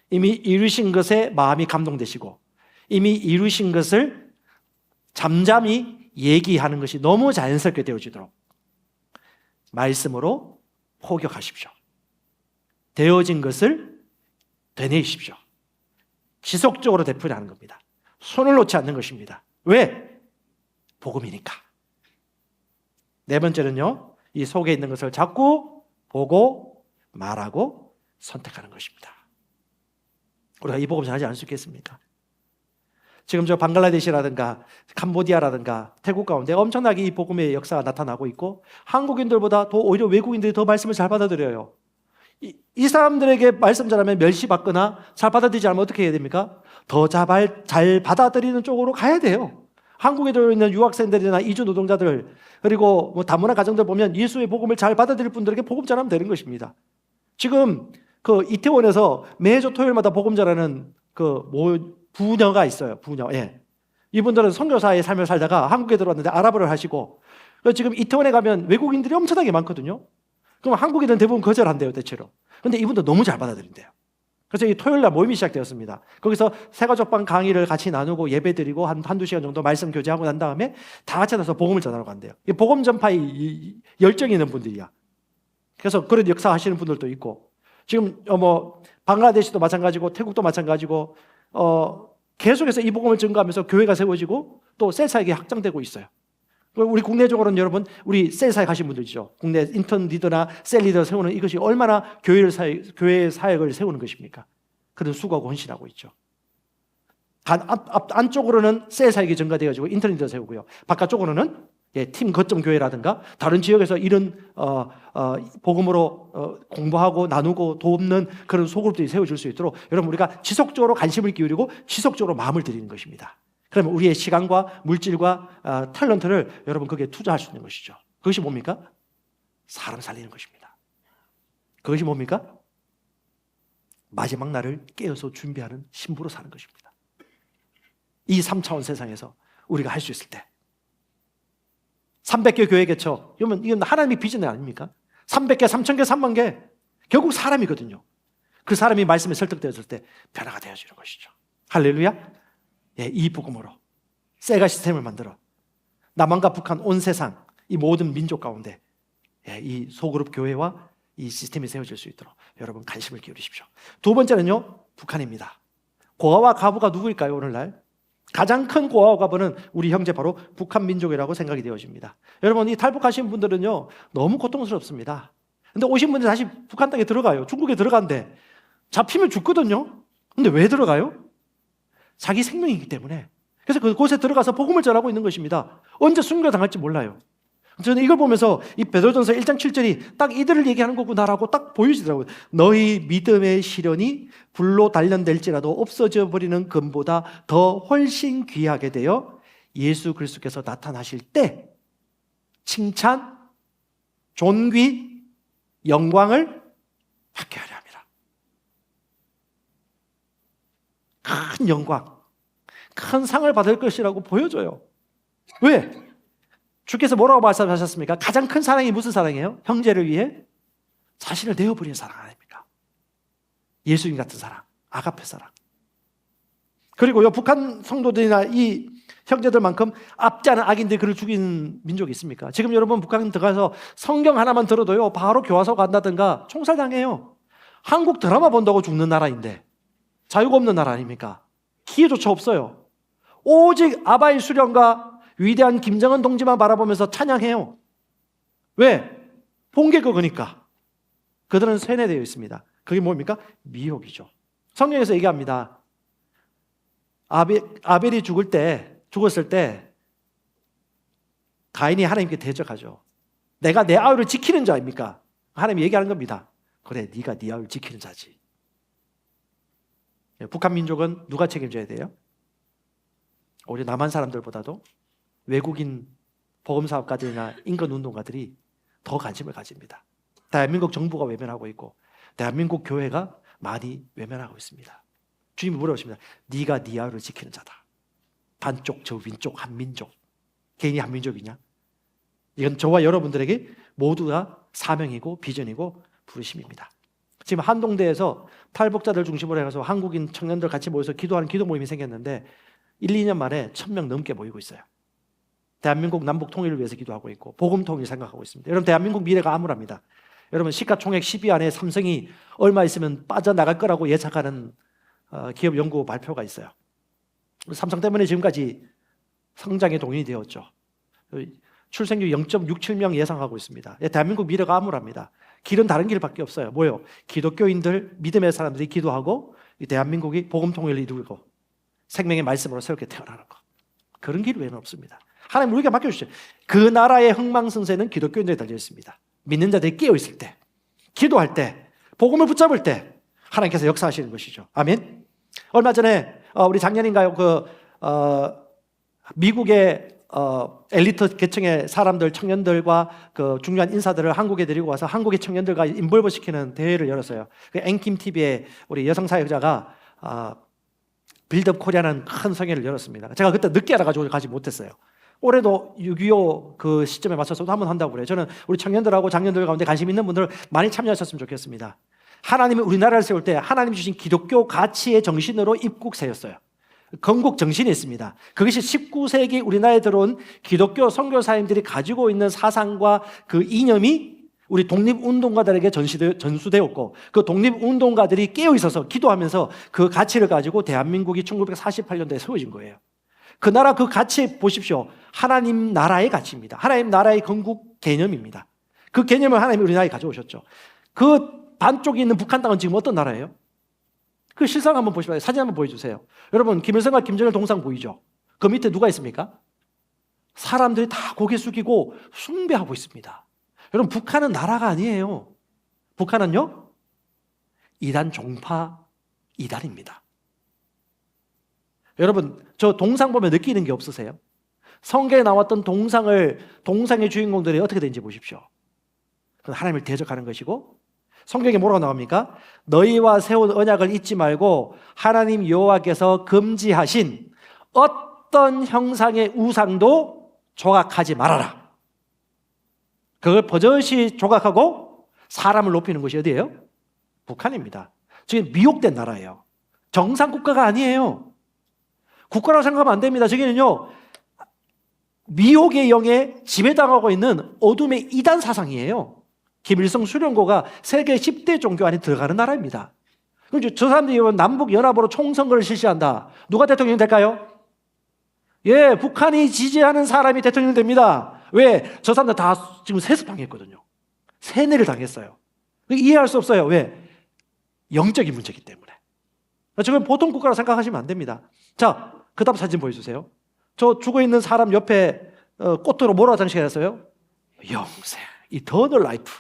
S1: 이미 이루신 것에 마음이 감동되시고 이미 이루신 것을 잠잠히 얘기하는 것이 너무 자연스럽게 되어지도록 말씀으로 포격하십시오. 되어진 것을 되뇌십시오. 지속적으로 되풀이하는 겁니다. 손을 놓지 않는 것입니다. 왜? 복음이니까. 네 번째는요, 이 속에 있는 것을 자꾸 보고 말하고 선택하는 것입니다. 우리가 이 복음 잘하지 않을 수 있겠습니까? 지금 저 방글라데시라든가 캄보디아라든가 태국 가운데 엄청나게 이 복음의 역사가 나타나고 있고 한국인들보다 더 오히려 외국인들이 더 말씀을 잘 받아들여요. 이 사람들에게 말씀 잘하면 멸시받거나 잘 받아들이지 않으면 어떻게 해야 됩니까? 더 잘 받아들이는 쪽으로 가야 돼요. 한국에 들어있는 유학생들이나 이주 노동자들, 그리고 뭐 다문화 가정들 보면 예수의 복음을 잘 받아들일 분들에게 복음 전하면 되는 것입니다. 지금 그 이태원에서 매주 토요일마다 복음 전하는 부녀가 있어요. 부녀. 이분들은 선교사의 삶을 살다가 한국에 들어왔는데 아랍어를 하시고, 지금 이태원에 가면 외국인들이 엄청나게 많거든요. 그럼 한국인은 대부분 거절한대요, 대체로. 근데 이분도 너무 잘 받아들인대요. 그래서 이 토요일 날 모임이 시작되었습니다. 거기서 새가족방 강의를 같이 나누고 예배드리고 한두 시간 정도 말씀 교제하고 난 다음에 다 같이 나서 복음을 전하러 간대요. 이 복음 전파에 열정이 있는 분들이야. 그래서 그런 역사 하시는 분들도 있고, 지금 방글라데시도 마찬가지고 태국도 마찬가지고 계속해서 이 복음을 증거하면서 교회가 세워지고 또 셀사에게 확장되고 있어요. 우리 국내적으로는 여러분, 우리 셀사에 가신 분들이죠. 국내 인턴 리더나 셀 리더 세우는 이것이 얼마나 교회의 사역을 세우는 것입니까? 그런 수고하고 헌신하고 있죠. 안쪽으로는 셀 사역이 증가되어지고 인턴 리더 세우고요. 바깥쪽으로는 팀 거점 교회라든가 다른 지역에서 이런 복음으로 공부하고 나누고 돕는 그런 소그룹들이 세워질 수 있도록 여러분, 우리가 지속적으로 관심을 기울이고 지속적으로 마음을 들이는 것입니다. 그러면 우리의 시간과 물질과 탤런트를 여러분 거기에 투자할 수 있는 것이죠. 그것이 뭡니까? 사람 살리는 것입니다. 그것이 뭡니까? 마지막 날을 깨어서 준비하는 신부로 사는 것입니다. 이 3차원 세상에서 우리가 할 수 있을 때 300개 교회 개척, 이건 하나님의 비전 아닙니까? 300개, 3000개, 3만개, 결국 사람이거든요. 그 사람이 말씀에 설득되었을 때 변화가 되어지는 것이죠. 할렐루야. 이 복음으로 세가 시스템을 만들어 남한과 북한 온 세상 이 모든 민족 가운데 이 소그룹 교회와 이 시스템이 세워질 수 있도록 여러분 관심을 기울이십시오. 두 번째는요, 북한입니다. 고아와 과부가 누구일까요? 오늘날 가장 큰 고아와 과부는 우리 형제 바로 북한 민족이라고 생각이 되어집니다. 여러분, 이 탈북하신 분들은요 너무 고통스럽습니다. 근데 오신 분들 다시 북한 땅에 들어가요. 중국에 들어간대. 잡히면 죽거든요. 근데 왜 들어가요? 자기 생명이기 때문에. 그래서 그곳에 들어가서 복음을 전하고 있는 것입니다. 언제 순교당할지 몰라요. 저는 이걸 보면서 이 베드로전서 1장 7절이 딱 이들을 얘기하는 거구나라고 딱 보여지더라고요. 너희 믿음의 시련이 불로 단련될지라도 없어져 버리는 금보다 더 훨씬 귀하게 되어 예수 그리스도께서 나타나실 때 칭찬, 존귀, 영광을 받게 하려 합니다. 큰 영광, 큰 상을 받을 것이라고 보여줘요. 왜? 주께서 뭐라고 말씀하셨습니까? 가장 큰 사랑이 무슨 사랑이에요? 형제를 위해 자신을 내어버리는 사랑 아닙니까? 예수님 같은 사랑, 아가페 사랑. 그리고요, 북한 성도들이나 이 형제들만큼 앞지 않은 악인들이 그를 죽인 민족이 있습니까? 지금 여러분 북한 들어가서 성경 하나만 들어도요 바로 교화소 간다든가 총살당해요. 한국 드라마 본다고 죽는 나라인데 자유가 없는 나라 아닙니까? 기회조차 없어요. 오직 아바이 수령과 위대한 김정은 동지만 바라보면서 찬양해요. 왜? 본 게 그거니까. 그들은 세뇌되어 있습니다. 그게 뭡니까? 미혹이죠. 성경에서 얘기합니다. 아벨이 죽었을 때 가인이 하나님께 대적하죠. 내가 내 아우를 지키는 자입니까? 하나님이 얘기하는 겁니다. 그래, 네가 네 아우를 지키는 자지. 북한 민족은 누가 책임져야 돼요? 우리 남한 사람들보다도 외국인 복음사업가들이나 인권운동가들이 더 관심을 가집니다. 대한민국 정부가 외면하고 있고 대한민국 교회가 많이 외면하고 있습니다. 주님이 물어보십니다. 네가 네 아우를 지키는 자다. 반쪽, 저 윈쪽, 한민족. 개인이 한민족이냐? 이건 저와 여러분들에게 모두가 사명이고 비전이고 부르심입니다. 지금 한동대에서 탈북자들 중심으로 해서 한국인 청년들 같이 모여서 기도하는 기도 모임이 생겼는데 1, 2년 만에 1000명 넘게 모이고 있어요. 대한민국 남북 통일을 위해서 기도하고 있고 복음 통일 생각하고 있습니다. 여러분, 대한민국 미래가 암울합니다. 여러분, 시가총액 10위 안에 삼성이 얼마 있으면 빠져나갈 거라고 예측하는 기업 연구 발표가 있어요. 삼성 때문에 지금까지 성장에 동인이 되었죠. 출생률 0.67명 예상하고 있습니다. 대한민국 미래가 암울합니다. 길은 다른 길밖에 없어요. 뭐요? 기독교인들, 믿음의 사람들이 기도하고 이 대한민국이 복음 통일을 이루고 생명의 말씀으로 새롭게 태어나는 것. 그런 길 외에는 없습니다. 하나님 우리에게 맡겨주시죠. 그 나라의 흥망성쇠는 기독교인들에 달려 있습니다. 믿는 자들이 깨어있을 때, 기도할 때, 복음을 붙잡을 때 하나님께서 역사하시는 것이죠. 아멘. 얼마 전에 우리 작년인가요? 미국의 엘리트 계층의 사람들, 청년들과 그 중요한 인사들을 한국에 데리고 와서 한국의 청년들과 인볼버 시키는 대회를 열었어요. 그 앵킴 TV의 우리 여성 사역자가 빌드업 코리아라는 큰 성회를 열었습니다. 제가 그때 늦게 알아가지고 가지 못했어요. 올해도 6.25 그 시점에 맞춰서 한번 한다고 그래요. 저는 우리 청년들하고 장년들 가운데 관심 있는 분들 많이 참여하셨으면 좋겠습니다. 하나님이 우리나라를 세울 때 하나님 주신 기독교 가치의 정신으로 입국 세웠어요. 건국 정신이 있습니다. 그것이 19세기 우리나라에 들어온 기독교 선교사님들이 가지고 있는 사상과 그 이념이 우리 독립운동가들에게 전수되었고 그 독립운동가들이 깨어있어서 기도하면서 그 가치를 가지고 대한민국이 1948년도에 세워진 거예요. 그 나라 그 가치 보십시오. 하나님 나라의 가치입니다. 하나님 나라의 건국 개념입니다. 그 개념을 하나님이 우리나라에 가져오셨죠. 그 반쪽에 있는 북한 땅은 지금 어떤 나라예요? 그 실상 한번 보시면 사진 한번 보여주세요. 여러분 김일성과 김정일 동상 보이죠? 그 밑에 누가 있습니까? 사람들이 다 고개 숙이고 숭배하고 있습니다. 여러분 북한은 나라가 아니에요. 북한은요 이단 종파 이단입니다. 여러분 저 동상 보면 느끼는 게 없으세요? 성경에 나왔던 동상의 주인공들이 어떻게 되는지 보십시오. 그건 하나님을 대적하는 것이고, 성경에 뭐라고 나옵니까? 너희와 세운 언약을 잊지 말고 하나님 여호와께서 금지하신 어떤 형상의 우상도 조각하지 말아라. 그걸 버젓이 조각하고 사람을 높이는 것이 어디예요? 북한입니다. 지금 미혹된 나라예요. 정상 국가가 아니에요. 국가라고 생각하면 안 됩니다. 저기는요 미혹의 영에 지배당하고 있는 어둠의 이단 사상이에요. 김일성 수련고가 세계 10대 종교 안에 들어가는 나라입니다. 그럼 저 사람들이 남북 연합으로 총선거를 실시한다. 누가 대통령 될까요? 예, 북한이 지지하는 사람이 대통령 됩니다. 왜? 저 사람들 다 지금 세습당했거든요. 세뇌를 당했어요. 이해할 수 없어요. 왜? 영적인 문제이기 때문에. 저걸 보통 국가라고 생각하시면 안 됩니다. 자, 그 다음 사진 보여주세요. 저 죽어있는 사람 옆에 꽃으로 뭐라 장식했어요? 영생, 이터널 라이프.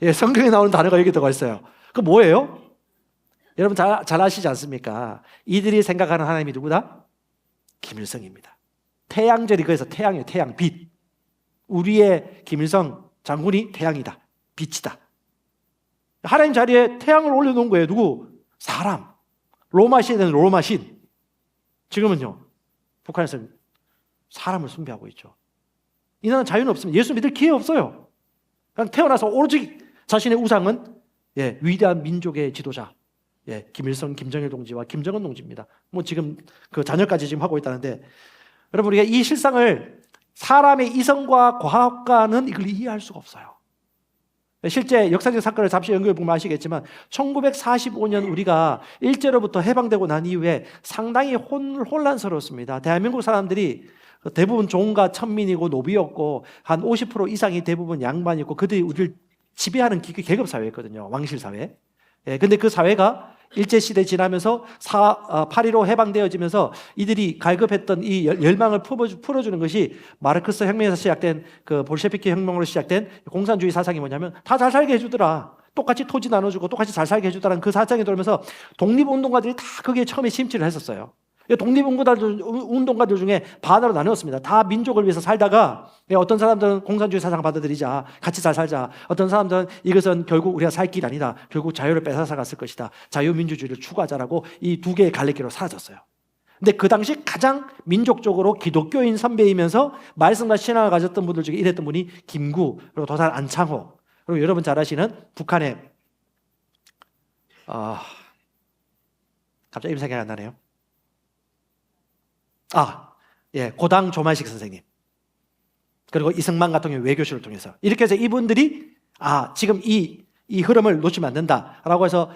S1: 예, 성경에 나오는 단어가 여기 들어가 있어요. 그 뭐예요? 여러분 잘 아시지 않습니까? 이들이 생각하는 하나님이 누구다? 김일성입니다. 태양절이 그래서 태양이에요. 태양, 빛. 우리의 김일성 장군이 태양이다. 빛이다. 하나님 자리에 태양을 올려놓은 거예요. 누구? 사람. 로마 시대는 로마 신. 지금은요 북한에서는 사람을 숭배하고 있죠. 이 나라는 자유는 없습니다. 예수 믿을 기회 없어요. 그냥 태어나서 오로지 자신의 우상은 위대한 민족의 지도자 김일성, 김정일 동지와 김정은 동지입니다. 뭐 지금 그 자녀까지 지금 하고 있다는데, 여러분 우리가 이 실상을 사람의 이성과 과학과는 이걸 이해할 수가 없어요. 실제 역사적 사건을 잠시 연구해 보면 아시겠지만 1945년 우리가 일제로부터 해방되고 난 이후에 상당히 혼란스러웠습니다. 대한민국 사람들이 대부분 종가 천민이고 노비였고 한 50% 이상이 대부분 양반이었고 그들이 우리를 지배하는 계급 사회였거든요. 왕실 사회. 근데 그 사회가 일제시대 지나면서 8.15 해방되어지면서 이들이 갈급했던 이 열망을 풀어주는 것이 마르크스 혁명에서 시작된 그 볼셰비키 혁명으로 시작된 공산주의 사상이 뭐냐면 다 잘 살게 해주더라. 똑같이 토지 나눠주고 똑같이 잘 살게 해주더라는 그 사상이 돌면서 독립운동가들이 다 거기에 처음에 심취를 했었어요. 독립운동가들 중에 반으로 나누었습니다. 다 민족을 위해서 살다가 어떤 사람들은 공산주의 사상을 받아들이자, 같이 잘 살자. 어떤 사람들은 이것은 결국 우리가 살 길 아니다. 결국 자유를 뺏어서갔을 것이다. 자유민주주의를 추구하자라고 이 두 개의 갈래길로 사라졌어요. 근데 그 당시 가장 민족적으로 기독교인 선배이면서 말씀과 신앙을 가졌던 분들 중에 이랬던 분이 김구, 그리고 도산 안창호, 그리고 여러분 잘 아시는 북한의 갑자기 생각이 안 나네요. 고당 조만식 선생님, 그리고 이승만 같은 경우 외교실을 통해서 이렇게 해서 이분들이 지금 이 흐름을 놓치면 안 된다라고 해서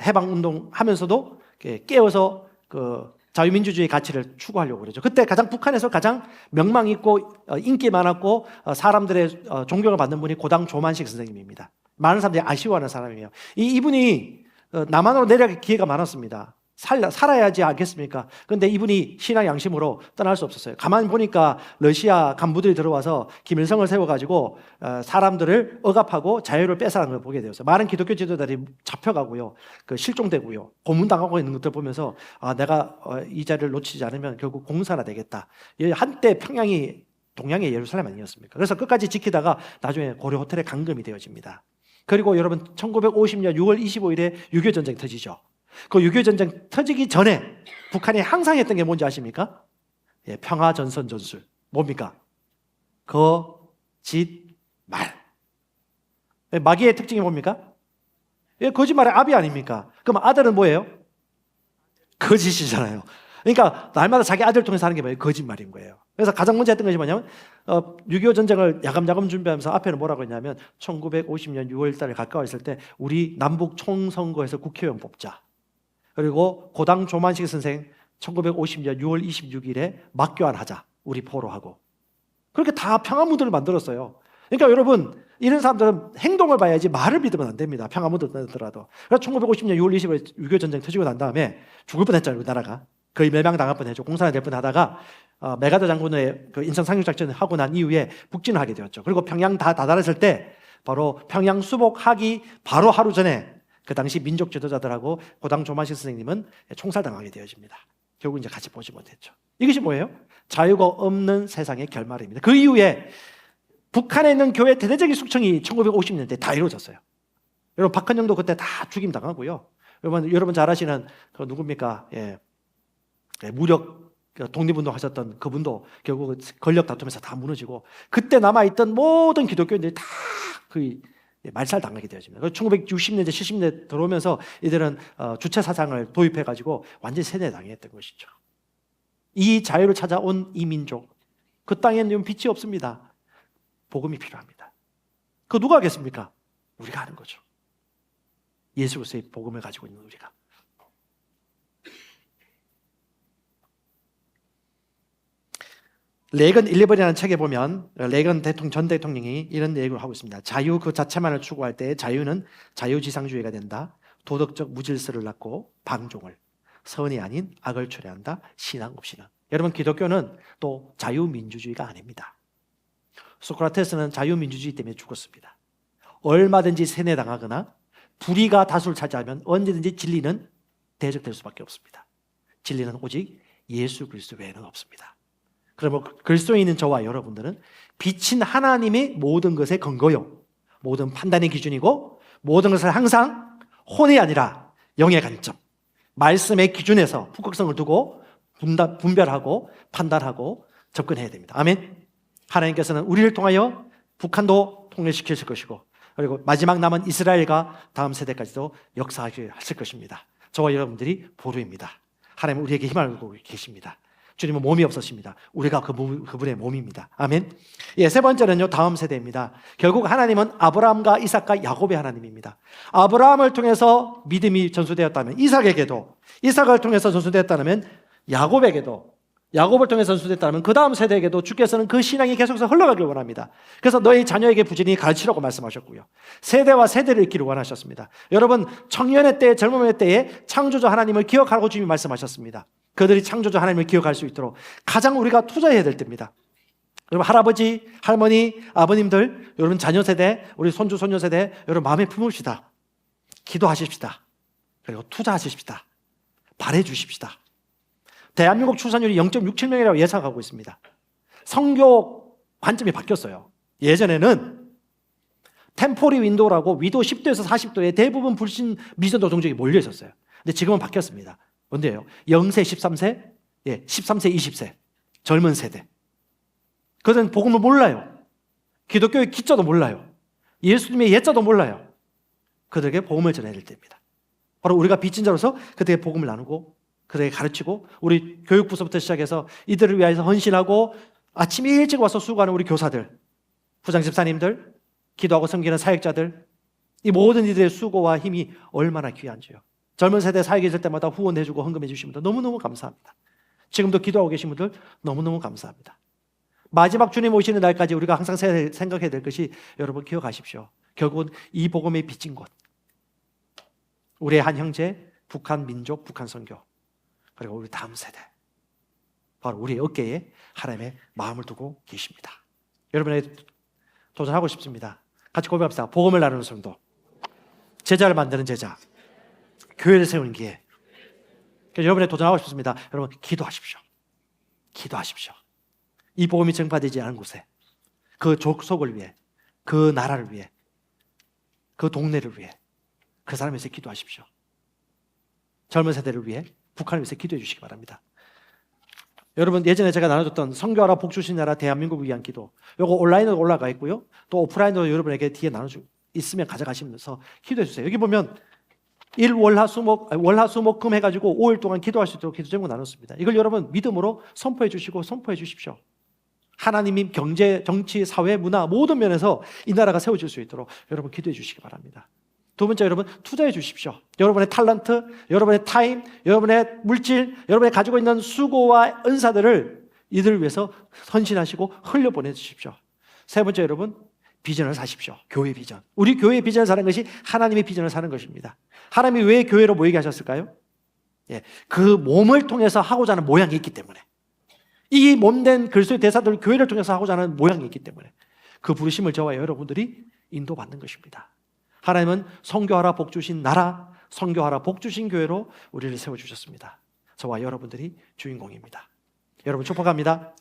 S1: 해방운동 하면서도 깨워서 그 자유민주주의 가치를 추구하려고 그러죠. 그때 북한에서 가장 명망 있고 인기 많았고 사람들의 존경을 받는 분이 고당 조만식 선생님입니다. 많은 사람들이 아쉬워하는 사람이에요. 이분이 남한으로 내려갈 기회가 많았습니다. 살아야지 알겠습니까? 그런데 이분이 신앙 양심으로 떠날 수 없었어요. 가만히 보니까 러시아 간부들이 들어와서 김일성을 세워가지고 사람들을 억압하고 자유를 뺏어가는 걸 보게 되었어요. 많은 기독교 지도자들이 잡혀가고요, 실종되고요, 고문당하고 있는 것들 보면서 내가 이 자리를 놓치지 않으면 결국 공산화 되겠다. 한때 평양이 동양의 예루살렘 아니었습니까? 그래서 끝까지 지키다가 나중에 고려 호텔에 감금이 되어집니다. 그리고 여러분 1950년 6월 25일에 6.25 전쟁이 터지죠. 그 6.25 전쟁 터지기 전에 북한이 항상 했던 게 뭔지 아십니까? 평화전선 전술. 뭡니까? 거짓말. 마귀의 특징이 뭡니까? 거짓말의 압이 아닙니까? 그럼 아들은 뭐예요? 거짓이잖아요. 그러니까 날마다 자기 아들 통해서 하는 게 뭐예요? 거짓말인 거예요. 그래서 가장 먼저 했던 것이 뭐냐면 6.25 전쟁을 야금야금 준비하면서 앞에는 뭐라고 했냐면 1950년 6월 달에 가까워있을 때 우리 남북 총선거에서 국회의원 뽑자. 그리고 고당 조만식 선생 1950년 6월 26일에 막교환하자, 우리 포로하고. 그렇게 다 평화무드를 만들었어요. 그러니까 여러분, 이런 사람들은 행동을 봐야지 말을 믿으면 안 됩니다. 평화무드더라도. 그래서 1950년 6월 20일 6.25 전쟁 터지고 난 다음에 죽을 뻔했잖아요, 우리나라가. 거의 멸망당할 뻔했죠. 공산화 될 뻔하다가 메가더 장군의 그 인천 상륙작전을 하고 난 이후에 북진을 하게 되었죠. 그리고 평양 다 다다랐을 때 바로 평양 수복하기 바로 하루 전에 그 당시 민족 지도자들하고 고당 조만식 선생님은 총살당하게 되어집니다. 결국 이제 같이 보지 못했죠. 이것이 뭐예요? 자유가 없는 세상의 결말입니다. 그 이후에 북한에 있는 교회 대대적인 숙청이 1950년대 다 이루어졌어요. 여러분, 박헌영도 그때 다 죽임 당하고요. 여러분 잘 아시는 그 누굽니까? 무력 독립운동 하셨던 그분도 결국 권력 다툼에서 다 무너지고, 그때 남아있던 모든 기독교인들이 다 그 말살 당하게 되어집니다. 1960년대 70년대 들어오면서 이들은 주체 사상을 도입해가지고 완전히 세뇌당했던 것이죠. 이 자유를 찾아온 이 민족, 그 땅에는 빛이 없습니다. 복음이 필요합니다. 그거 누가 하겠습니까? 우리가 하는 거죠. 예수 그리스도의 복음을 가지고 있는 우리가. 레건 11이라는 책에 보면 레건 전 대통령이 이런 얘기를 하고 있습니다. 자유 그 자체만을 추구할 때 자유는 자유지상주의가 된다. 도덕적 무질서를 낳고 방종을, 선이 아닌 악을 초래한다. 신앙 없이는. 여러분, 기독교는 또 자유민주주의가 아닙니다. 소크라테스는 자유민주주의 때문에 죽었습니다. 얼마든지 세뇌당하거나 불의가 다수를 차지하면 언제든지 진리는 대적될 수밖에 없습니다. 진리는 오직 예수 그리스도 외에는 없습니다. 그러면 그리스도에 있는 저와 여러분들은 빛인 하나님의 모든 것의 근거요, 모든 판단의 기준이고, 모든 것을 항상 혼이 아니라 영의 관점, 말씀의 기준에서 북극성을 두고 분별하고 판단하고 접근해야 됩니다. 아멘. 하나님께서는 우리를 통하여 북한도 통일시키실 것이고, 그리고 마지막 남은 이스라엘과 다음 세대까지도 역사하실 것입니다. 저와 여러분들이 보루입니다. 하나님은 우리에게 힘을 주고 계십니다. 주님은 몸이 없으십니다. 우리가 그분의 몸입니다. 아멘. 세 번째는요, 다음 세대입니다. 결국 하나님은 아브라함과 이삭과 야곱의 하나님입니다. 아브라함을 통해서 믿음이 전수되었다면 이삭에게도, 이삭을 통해서 전수되었다면 야곱에게도, 야곱을 통해서 전수됐다면 그 다음 세대에게도 주께서는 그 신앙이 계속해서 흘러가길 원합니다. 그래서 너희 자녀에게 부지런히 가르치라고 말씀하셨고요. 세대와 세대를 잇기를 원하셨습니다. 여러분, 청년의 때에, 젊음의 때에 창조주 하나님을 기억하라고 주님이 말씀하셨습니다. 그들이 창조주 하나님을 기억할 수 있도록 가장 우리가 투자해야 될 때입니다. 여러분, 할아버지, 할머니, 아버님들, 여러분 자녀 세대, 우리 손주, 손녀 세대, 여러분 마음에 품읍시다. 기도하십시다. 그리고 투자하십시다. 바래 주십시다. 대한민국 출산율이 0.67명이라고 예상하고 있습니다. 성교 관점이 바뀌었어요. 예전에는 템포리 윈도우라고 위도 10도에서 40도에 대부분 불신 미전도 종족이 몰려 있었어요. 근데 지금은 바뀌었습니다. 뭔데요? 0세, 13세, 13세, 20세 젊은 세대. 그들은 복음을 몰라요. 기독교의 기자도 몰라요. 예수님의 예자도 몰라요. 그들에게 복음을 전해야 될 때입니다. 바로 우리가 빚진 자로서 그들에게 복음을 나누고 그들에게 가르치고, 우리 교육부서부터 시작해서 이들을 위해서 헌신하고 아침 일찍 와서 수고하는 우리 교사들, 부장 집사님들, 기도하고 섬기는 사역자들, 이 모든 이들의 수고와 힘이 얼마나 귀한지요. 젊은 세대 사역이 있을 때마다 후원해주고 헌금해 주신 분들 너무너무 감사합니다. 지금도 기도하고 계신 분들 너무너무 감사합니다. 마지막 주님 오시는 날까지 우리가 항상 생각해야 될 것이, 여러분 기억하십시오. 결국은 이 복음의 빚진 곳, 우리의 한 형제, 북한 민족, 북한 선교, 그리고 우리 다음 세대, 바로 우리의 어깨에 하나님의 마음을 두고 계십니다. 여러분의 도전하고 싶습니다. 같이 고백합시다. 복음을 나누는 성도, 제자를 만드는 제자, 교회를 세우는 기회. 여러분의 도전하고 싶습니다. 여러분 기도하십시오. 기도하십시오. 이 복음이 전파되지 않은 곳에, 그 족속을 위해, 그 나라를 위해, 그 동네를 위해, 그 사람을 위해서 기도하십시오. 젊은 세대를 위해, 북한을 위해서 기도해 주시기 바랍니다. 여러분, 예전에 제가 나눠줬던 선교하라 복주신 나라 대한민국을 위한 기도, 요거 온라인으로 올라가 있고요, 또 오프라인으로 여러분에게 뒤에 나눠주고 있으면 가져가시면서 기도해 주세요. 여기 보면 월화수목금 해가지고 5일 동안 기도할 수 있도록 기도 제목 나눴습니다. 이걸 여러분 믿음으로 선포해 주시고 선포해 주십시오. 하나님이 경제, 정치, 사회, 문화 모든 면에서 이 나라가 세워질 수 있도록 여러분 기도해 주시기 바랍니다. 두 번째, 여러분 투자해 주십시오. 여러분의 탤런트, 여러분의 타임, 여러분의 물질, 여러분이 가지고 있는 수고와 은사들을 이들을 위해서 헌신하시고 흘려보내 주십시오. 세 번째, 여러분 비전을 사십시오. 교회 비전. 우리 교회의 비전을 사는 것이 하나님의 비전을 사는 것입니다. 하나님이 왜 교회로 모이게 하셨을까요? 그 몸을 통해서 하고자 하는 모양이 있기 때문에, 이 몸된 그리스도의 대사들 교회를 통해서 하고자 하는 모양이 있기 때문에 그 부르심을 저와 여러분들이 인도받는 것입니다. 하나님은 선교하라 복 주신 나라, 선교하라 복 주신 교회로 우리를 세워주셨습니다. 저와 여러분들이 주인공입니다. 여러분 축복합니다.